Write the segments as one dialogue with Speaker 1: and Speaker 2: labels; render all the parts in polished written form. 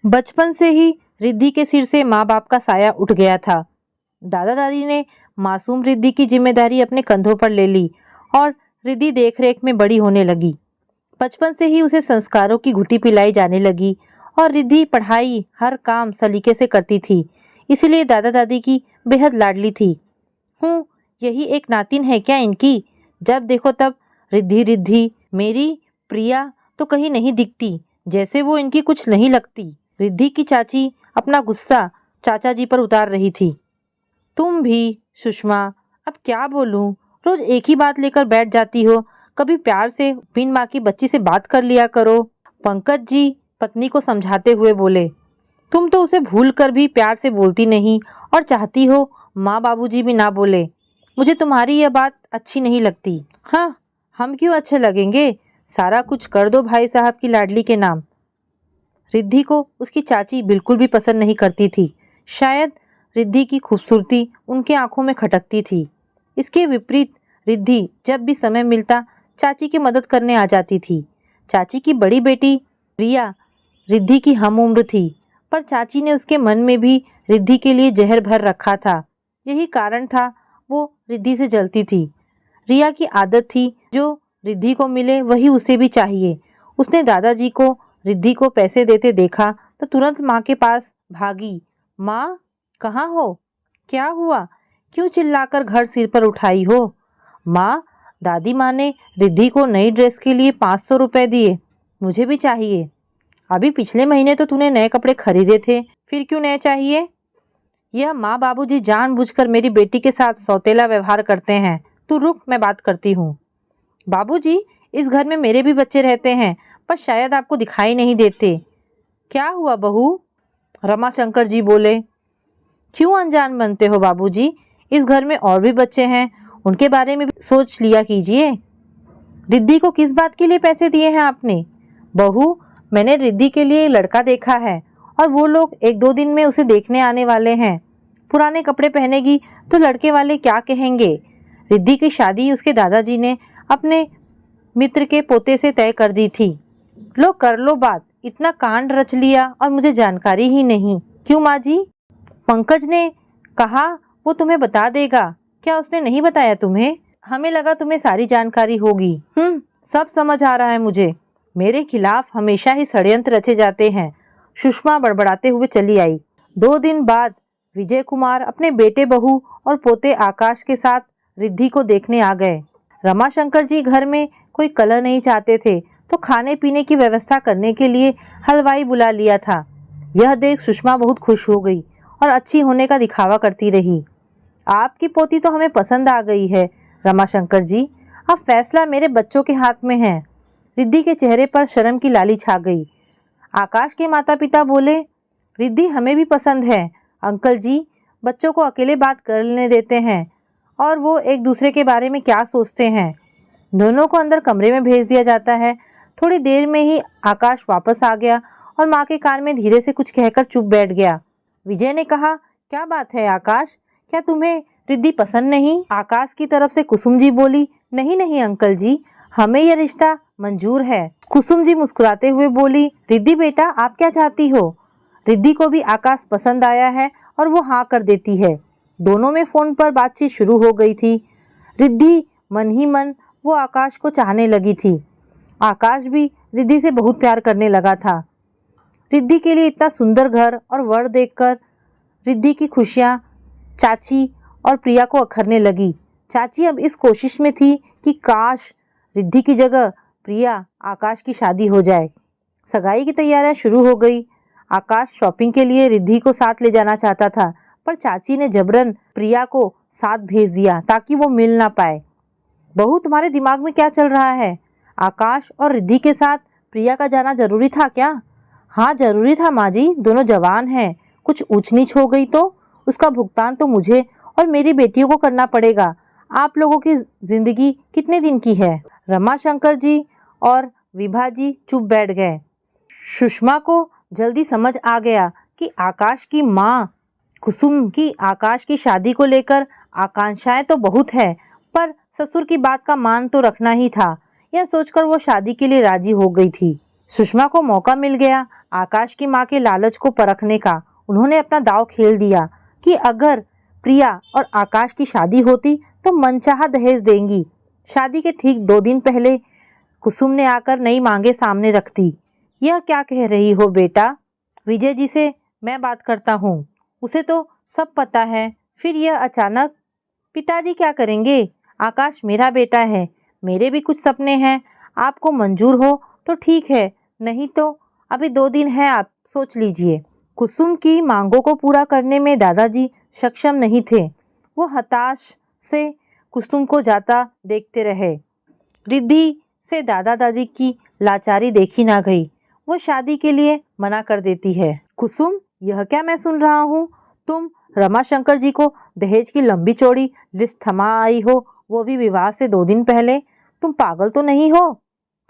Speaker 1: बचपन से ही रिद्धि के सिर से माँ बाप का साया उठ गया था। दादा दादी ने मासूम रिद्धि की जिम्मेदारी अपने कंधों पर ले ली और रिद्धि देखरेख में बड़ी होने लगी। बचपन से ही उसे संस्कारों की घुटी पिलाई जाने लगी और रिद्धि पढ़ाई हर काम सलीके से करती थी, इसीलिए दादा दादी की बेहद लाडली थी। यही एक नातिन है क्या इनकी? जब देखो तब रिद्धि रिद्धि। मेरी प्रिया तो कहीं नहीं दिखती, जैसे वो इनकी कुछ नहीं लगती। रिद्धि की चाची अपना गुस्सा चाचा जी पर उतार रही थी। तुम भी सुषमा, अब क्या बोलूं, रोज एक ही बात लेकर बैठ जाती हो। कभी प्यार से बिन माँ की बच्ची से बात कर लिया करो। पंकज जी पत्नी को समझाते हुए बोले। तुम तो उसे भूल कर भी प्यार से बोलती नहीं और चाहती हो माँ बाबूजी भी ना बोले। मुझे तुम्हारी यह बात अच्छी नहीं लगती। हाँ, हम क्यों अच्छे लगेंगे? सारा कुछ कर दो भाई साहब की लाडली के नाम। रिद्धि को उसकी चाची बिल्कुल भी पसंद नहीं करती थी। शायद रिद्धि की खूबसूरती उनके आंखों में खटकती थी। इसके विपरीत रिद्धि जब भी समय मिलता चाची की मदद करने आ जाती थी। चाची की बड़ी बेटी प्रिया रिद्धि की हम उम्र थी, पर चाची ने उसके मन में भी रिद्धि के लिए जहर भर रखा था। यही कारण था वो रिद्धि से जलती थी। रिया की आदत थी जो रिद्धि को मिले वही उसे भी चाहिए। उसने दादाजी को रिद्धि को पैसे देते देखा तो तुरंत माँ के पास भागी। माँ, कहाँ हो? क्या हुआ? क्यों चिल्लाकर घर सिर पर उठाई हो? माँ, दादी माँ ने रिद्धि को नई ड्रेस के लिए 500 रुपए दिए, मुझे भी चाहिए। अभी पिछले महीने तो तूने नए कपड़े खरीदे थे, फिर क्यों नए चाहिए? यह माँ बाबूजी जानबूझकर मेरी बेटी के साथ सौतेला व्यवहार करते हैं। तू रुक, मैं बात करती हूँ। बाबूजी, इस घर में मेरे भी बच्चे रहते हैं, पर शायद आपको दिखाई नहीं देते। क्या हुआ बहू? रमाशंकर जी बोले। क्यों अनजान बनते हो बाबूजी? इस घर में और भी बच्चे हैं, उनके बारे में भी सोच लिया कीजिए। रिद्धि को किस बात के लिए पैसे दिए हैं आपने? बहू, मैंने रिद्धि के लिए लड़का देखा है और वो लोग 1-2 दिन में उसे देखने आने वाले हैं। पुराने कपड़े पहनेगी तो लड़के वाले क्या कहेंगे? रिद्धि की शादी उसके दादाजी ने अपने मित्र के पोते से तय कर दी थी। लो कर लो बात, इतना कांड रच लिया और मुझे जानकारी ही नहीं। क्यों माँ जी? पंकज ने कहा वो तुम्हें बता देगा। क्या उसने नहीं बताया तुम्हें? हमें लगा तुम्हें सारी जानकारी होगी। सब समझ आ रहा है मुझे। मेरे खिलाफ हमेशा ही षड्यंत्र रचे जाते हैं। सुषमा बड़बड़ाते हुए चली आई। 2 दिन बाद विजय कुमार अपने बेटे बहू और पोते आकाश के साथ रिद्धि को देखने आ गए। रमाशंकर जी घर में कोई कलह नहीं चाहते थे तो खाने पीने की व्यवस्था करने के लिए हलवाई बुला लिया था। यह देख सुषमा बहुत खुश हो गई और अच्छी होने का दिखावा करती रही। आपकी पोती तो हमें पसंद आ गई है रमाशंकर जी। अब फैसला मेरे बच्चों के हाथ में है। रिद्धि के चेहरे पर शर्म की लाली छा गई। आकाश के माता पिता बोले, रिद्धि हमें भी पसंद है अंकल जी। बच्चों को अकेले बात करने देते हैं और वो एक दूसरे के बारे में क्या सोचते हैं। दोनों को अंदर कमरे में भेज दिया जाता है। थोड़ी देर में ही आकाश वापस आ गया और माँ के कान में धीरे से कुछ कहकर चुप बैठ गया। विजय ने कहा, क्या बात है आकाश, क्या तुम्हें रिद्धि पसंद नहीं? आकाश की तरफ से कुसुम जी बोली, नहीं नहीं अंकल जी, हमें यह रिश्ता मंजूर है। कुसुम जी मुस्कुराते हुए बोली, रिद्धि बेटा आप क्या चाहती हो? रिद्धि को भी आकाश पसंद आया है और वो हाँ कर देती है। दोनों में फोन पर बातचीत शुरू हो गई थी। रिद्धि मन ही मन वो आकाश को चाहने लगी थी। आकाश भी रिद्धि से बहुत प्यार करने लगा था। रिद्धि के लिए इतना सुंदर घर और वर देखकर रिद्धि की खुशियाँ चाची और प्रिया को अखरने लगी। चाची अब इस कोशिश में थी कि काश रिद्धि की जगह प्रिया आकाश की शादी हो जाए। सगाई की तैयारियां शुरू हो गई। आकाश शॉपिंग के लिए रिद्धि को साथ ले जाना चाहता था, पर चाची ने जबरन प्रिया को साथ भेज दिया ताकि वो मिल ना पाए। बहू, तुम्हारे दिमाग में क्या चल रहा है? आकाश और रिद्धि के साथ प्रिया का जाना जरूरी था क्या? हाँ जरूरी था माँ जी, दोनों जवान हैं। कुछ ऊंच नीच हो गई तो उसका भुगतान तो मुझे और मेरी बेटियों को करना पड़ेगा। आप लोगों की जिंदगी कितने दिन की है? रमाशंकर जी और विभा जी चुप बैठ गए। सुषमा को जल्दी समझ आ गया कि आकाश की माँ कुसुम की आकाश की शादी को लेकर आकांक्षाएं तो बहुत है, पर ससुर की बात का मान तो रखना ही था। यह सोचकर वो शादी के लिए राजी हो गई थी। सुषमा को मौका मिल गया। आकाश की माँ के लालच को परखने का उन्होंने अपना दांव खेल दिया कि अगर प्रिया और आकाश की शादी होती तो मनचाहा दहेज देंगी। शादी के ठीक 2 दिन पहले कुसुम ने आकर नई मांगे सामने रखती। यह क्या कह रही हो बेटा? विजय जी से मैं बात करता हूँ, उसे तो सब पता है, फिर यह अचानक? पिताजी क्या करेंगे? आकाश मेरा बेटा है, मेरे भी कुछ सपने हैं। आपको मंजूर हो तो ठीक है, नहीं तो अभी 2 दिन है, आप सोच लीजिए। कुसुम की मांगों को पूरा करने में दादाजी सक्षम नहीं थे। वो हताश से कुसुम को जाता देखते रहे। रिद्धि से दादा दादी की लाचारी देखी ना गई। वो शादी के लिए मना कर देती है। कुसुम, यह क्या मैं सुन रहा हूँ? तुम रमाशंकर जी को दहेज की लंबी चौड़ी लिस्ट थमा आई हो, वो भी विवाह से 2 दिन पहले। तुम पागल तो नहीं हो?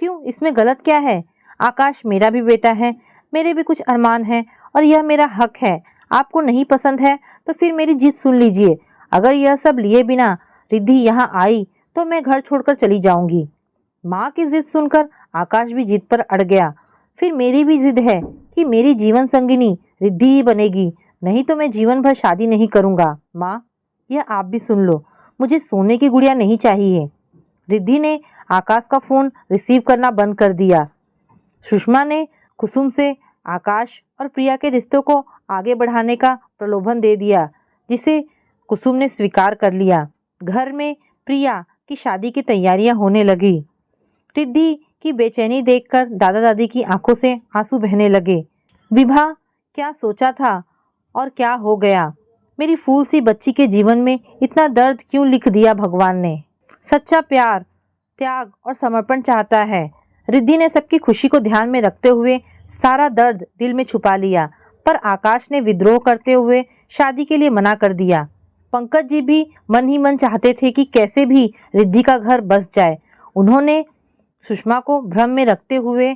Speaker 1: क्यों, इसमें गलत क्या है? आकाश मेरा भी बेटा है, मेरे भी कुछ अरमान हैं और यह मेरा हक है। आपको नहीं पसंद है तो फिर मेरी जिद सुन लीजिए। अगर यह सब लिए बिना रिद्धि यहाँ आई तो मैं घर छोड़कर चली जाऊंगी। माँ की जिद सुनकर आकाश भी जिद पर अड़ गया। फिर मेरी भी जिद है कि मेरी जीवन संगिनी रिद्धि ही बनेगी, नहीं तो मैं जीवन भर शादी नहीं करूँगा। माँ, यह आप भी सुन लो, मुझे सोने की गुड़िया नहीं चाहिए। रिद्धि ने आकाश का फ़ोन रिसीव करना बंद कर दिया। सुषमा ने कुसुम से आकाश और प्रिया के रिश्तों को आगे बढ़ाने का प्रलोभन दे दिया, जिसे कुसुम ने स्वीकार कर लिया। घर में प्रिया की शादी की तैयारियां होने लगी। रिद्धि की बेचैनी देखकर दादा दादी की आंखों से आंसू बहने लगे। विभा, क्या सोचा था और क्या हो गया? मेरी फूल सी बच्ची के जीवन में इतना दर्द क्यों लिख दिया भगवान ने? सच्चा प्यार, त्याग और समर्पण चाहता है। रिद्धि ने सबकी खुशी को ध्यान में रखते हुए सारा दर्द दिल में छुपा लिया, पर आकाश ने विद्रोह करते हुए शादी के लिए मना कर दिया। पंकज जी भी मन ही मन चाहते थे कि कैसे भी रिद्धि का घर बस जाए। उन्होंने सुषमा को भ्रम में रखते हुए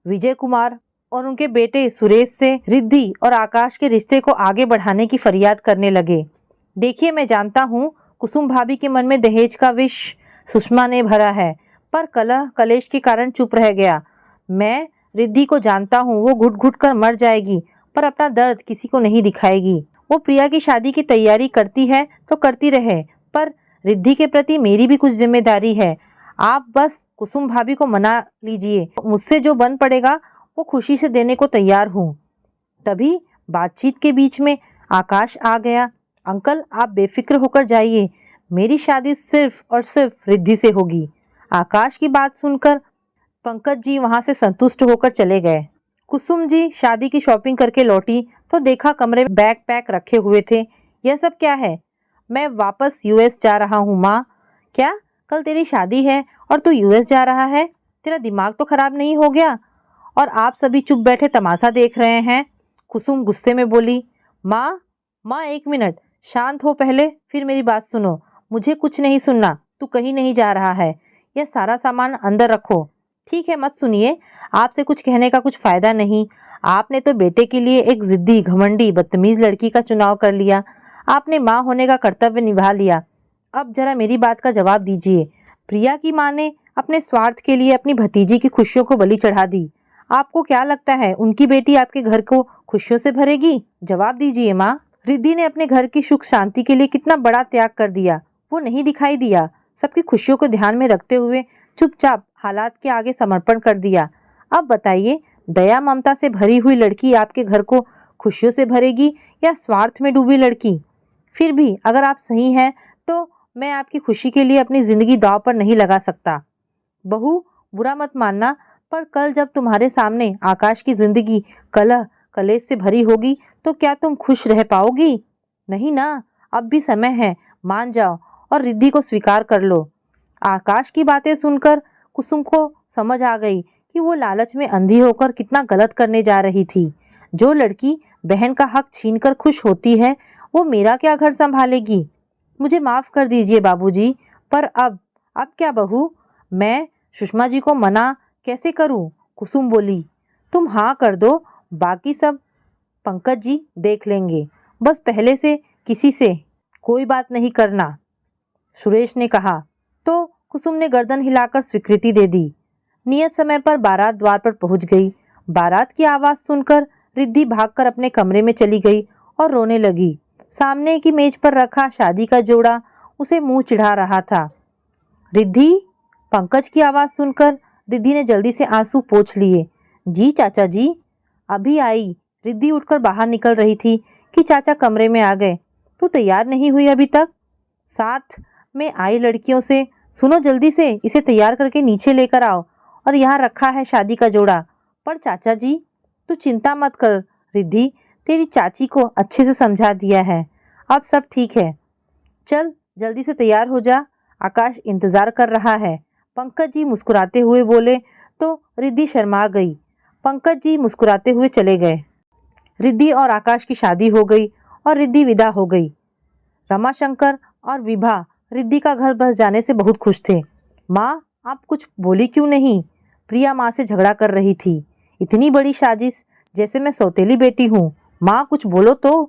Speaker 1: विजय कुमार और उनके बेटे सुरेश से रिद्धि और आकाश के रिश्ते को आगे बढ़ाने की फरियाद करने लगे। देखिए, मैं जानता हूँ कुसुम भाभी के मन में दहेज का विष सुषमा ने भरा है, पर कलह कलेश के कारण चुप रह गया। मैं रिद्धि को जानता हूँ, वो घुट घुट कर मर जाएगी, पर अपना दर्द किसी को नहीं दिखाएगी। वो प्रिया की शादी की तैयारी करती है तो करती रहे, पर रिद्धि के प्रति मेरी भी कुछ जिम्मेदारी है। आप बस कुसुम भाभी को मना लीजिए, मुझसे जो बन पड़ेगा वो खुशी से देने को तैयार हूँ। तभी बातचीत के बीच में आकाश आ गया। अंकल, आप बेफिक्र होकर जाइए, मेरी शादी सिर्फ और सिर्फ रिद्धि से होगी। आकाश की बात सुनकर पंकज जी वहां से संतुष्ट होकर चले गए। कुसुम जी शादी की शॉपिंग करके लौटी तो देखा कमरे में बैग पैक रखे हुए थे। यह सब क्या है? मैं वापस यूएस जा रहा हूँ माँ। क्या? कल तेरी शादी है और तू यूएस जा रहा है? तेरा दिमाग तो खराब नहीं हो गया? और आप सभी चुप बैठे तमाशा देख रहे हैं। कुसुम गुस्से में बोली। माँ, माँ, 1 मिनट शांत हो पहले, फिर मेरी बात सुनो। मुझे कुछ नहीं सुनना, तू कहीं नहीं जा रहा है। यह सारा सामान अंदर रखो। ठीक है, मत सुनिए, आपसे कुछ कहने का कुछ फायदा नहीं। आपने तो बेटे के लिए एक जिद्दी, घमंडी, बदतमीज लड़की का चुनाव कर लिया। आपने माँ होने का कर्तव्य निभा लिया। अब जरा मेरी बात का जवाब दीजिए। प्रिया की माँ ने अपने स्वार्थ के लिए अपनी भतीजी की खुशियों को बलि चढ़ा दी। आपको क्या लगता है उनकी बेटी आपके घर को खुशियों से भरेगी? जवाब दीजिए माँ। रिद्धि ने अपने घर की सुख शांति के लिए कितना बड़ा त्याग कर दिया, वो नहीं दिखाई दिया। सबकी खुशियों को ध्यान में रखते हुए चुपचाप हालात के आगे समर्पण कर दिया। अब बताइए, दया ममता से भरी हुई लड़की आपके घर को खुशियों से भरेगी या स्वार्थ में डूबी लड़की? फिर भी अगर आप सही हैं तो मैं आपकी खुशी के लिए अपनी जिंदगी दांव पर नहीं लगा सकता। बहू, बुरा मत मानना, पर कल जब तुम्हारे सामने आकाश की जिंदगी कलह कलेश से भरी होगी तो क्या तुम खुश रह पाओगी? नहीं ना। अब भी समय है, मान जाओ और रिद्धि को स्वीकार कर लो। आकाश की बातें सुनकर कुसुम को समझ आ गई कि वो लालच में अंधी होकर कितना गलत करने जा रही थी। जो लड़की बहन का हक छीनकर खुश होती है, वो मेरा क्या घर संभालेगी? मुझे माफ कर दीजिए बाबूजी, पर अब क्या बहू? मैं सुषमा जी को मना कैसे करूं? कुसुम बोली। तुम हाँ कर दो, बाकी सब पंकज जी देख लेंगे। बस पहले से किसी से कोई बात नहीं करना, सुरेश ने कहा। तो कुसुम ने गर्दन हिलाकर स्वीकृति दे दी। नियत समय पर बारात द्वार पर पहुंच गई। बारात की आवाज़ सुनकर रिद्धि भागकर अपने कमरे में चली गई और रोने लगी। सामने की मेज पर रखा शादी का जोड़ा उसे मुंह चिढ़ा रहा था। रिद्धि, पंकज की आवाज़ सुनकर रिद्धि ने जल्दी से आंसू पोंछ लिए। जी चाचा जी, अभी आई। रिद्धि उठकर बाहर निकल रही थी कि चाचा कमरे में आ गए। तू तैयार नहीं हुई अभी तक? साथ में आई लड़कियों से, सुनो जल्दी से इसे तैयार करके नीचे लेकर आओ, और यहाँ रखा है शादी का जोड़ा। पर चाचा जी, तू चिंता मत कर रिद्धि, तेरी चाची को अच्छे से समझा दिया है, अब सब ठीक है। चल जल्दी से तैयार हो जा, आकाश इंतजार कर रहा है। पंकज जी मुस्कुराते हुए बोले तो रिद्धि शर्मा गई। पंकज जी मुस्कुराते हुए चले गए। रिद्धि और आकाश की शादी हो गई और रिद्धि विदा हो गई। रमाशंकर और विभा रिद्धि का घर बस जाने से बहुत खुश थे। माँ, आप कुछ बोली क्यों नहीं? प्रिया माँ से झगड़ा कर रही थी। इतनी बड़ी साजिश, जैसे मैं सौतेली बेटी हूँ। माँ कुछ बोलो तो।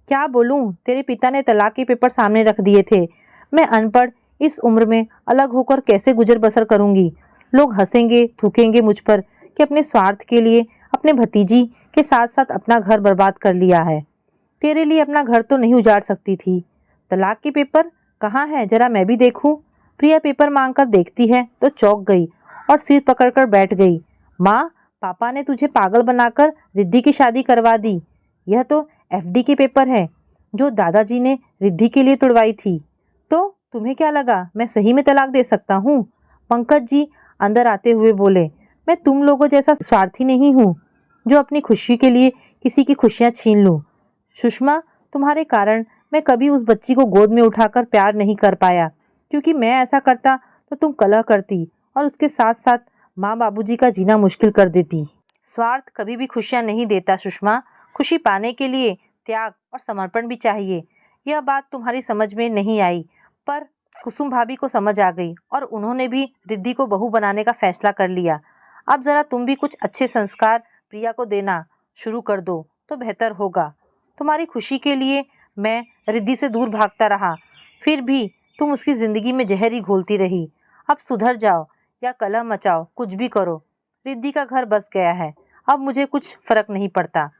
Speaker 1: क्या बोलूँ? तेरे पिता ने तलाक के पेपर सामने रख दिए थे। मैं अनपढ़ इस उम्र में अलग होकर कैसे गुजर बसर करूँगी? लोग हंसेंगे, थूकेंगे मुझ पर कि अपने स्वार्थ के लिए अपने भतीजी के साथ साथ अपना घर बर्बाद कर लिया है। तेरे लिए अपना घर तो नहीं उजाड़ सकती थी। तलाक के पेपर कहाँ है, जरा मैं भी देखूं। प्रिया पेपर मांगकर देखती है तो चौंक गई और सिर पकड़कर बैठ गई। माँ, पापा ने तुझे पागल बनाकर रिद्धि की शादी करवा दी। यह तो एफडी के पेपर है जो दादाजी ने रिद्धि के लिए तुड़वाई थी। तो तुम्हें क्या लगा मैं सही में तलाक दे सकता हूँ? पंकज जी अंदर आते हुए बोले, मैं तुम लोगों जैसा स्वार्थी नहीं हूँ जो अपनी खुशी के लिए किसी की खुशियाँ छीन लूँ। सुषमा, तुम्हारे कारण मैं कभी उस बच्ची को गोद में उठाकर प्यार नहीं कर पाया, क्योंकि मैं ऐसा करता तो तुम कलह करती और उसके साथ साथ माँ बाबूजी का जीना मुश्किल कर देती। स्वार्थ कभी भी खुशियाँ नहीं देता सुषमा। खुशी पाने के लिए त्याग और समर्पण भी चाहिए। यह बात तुम्हारी समझ में नहीं आई, पर कुसुम भाभी को समझ आ गई और उन्होंने भी रिद्धि को बहू बनाने का फैसला कर लिया। अब ज़रा तुम भी कुछ अच्छे संस्कार प्रिया को देना शुरू कर दो तो बेहतर होगा। तुम्हारी खुशी के लिए मैं रिद्धि से दूर भागता रहा, फिर भी तुम उसकी ज़िंदगी में जहर ही घोलती रही। अब सुधर जाओ या कलह मचाओ, कुछ भी करो। रिद्धि का घर बस गया है, अब मुझे कुछ फर्क नहीं पड़ता।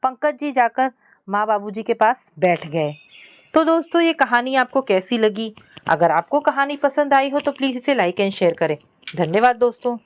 Speaker 1: पंकज जी जाकर माँ बाबूजी के पास बैठ गए। तो दोस्तों, ये कहानी आपको कैसी लगी? अगर आपको कहानी पसंद आई हो तो प्लीज़ इसे लाइक एंड शेयर करें। धन्यवाद दोस्तों।